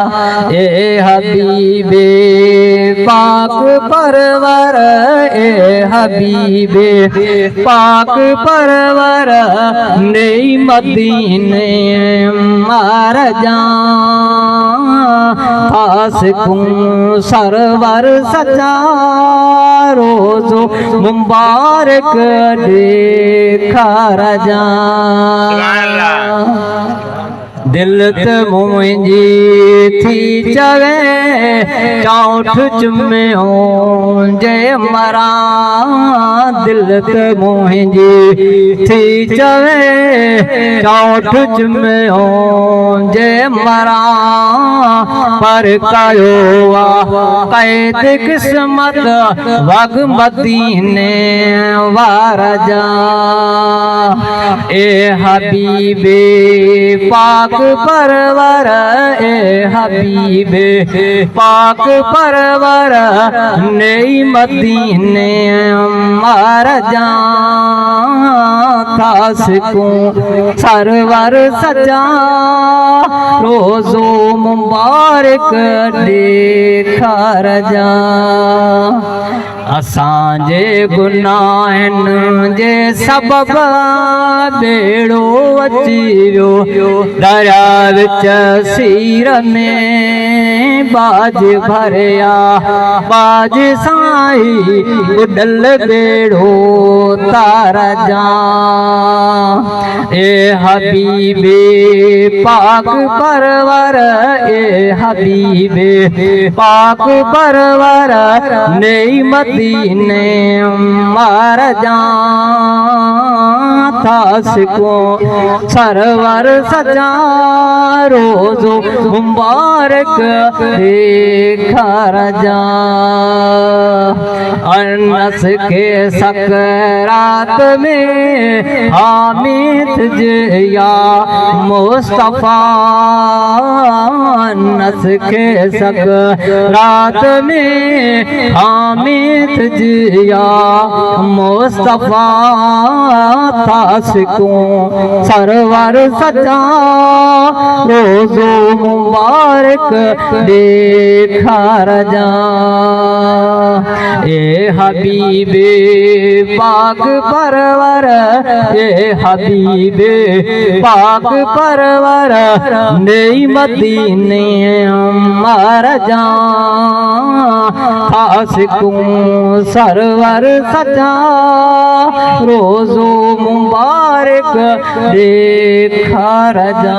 ए हबीबे पाक परवर, ए हबीबे पाक परवर, नई मदीने मार जा फासिकूं सरवर सचा रोज़ो मुबारक देखा जा। दिल त मुंहिंजी थी चवे चौठ चुमियो जय मरा, दिल त मुंहिंजी थी चवे चौठ चुमियो जय मरा, पर कयो कैद किस्मत वग मदीने वार जा। ए हबीबे पाक परवर, ए हबीबे पाक परवर, नई मदीने मार जा फासिकूं सरवर सजा रोज़ो मुबारक देखा जा। असांजे गुनाहनि जे सबब बेड़ो अची वियो दरिया विच सीर में, बाज भरिया बाज साई बुडल बेड़ो तार जा। ए हबीबे पाक परवर, ए हबीबे पाक परवर, नई मदीने मार जा फासिकूं सरवर सजा रोज़ो मुबारक देखा जा। अनस के सकरात में हामिद जिया मुस्तफा, अनस के सकरात में हामिद जिया मुस्तफा, फासिकूं सरवर सजा रोज़ो मुबारक देखा जा। ए हबीबे पाक परवर, ए हबीबे पाक परवर, नई मदीने मार जा फासिकूं सरवर सजा रोज़ो मुबारक देखा जा।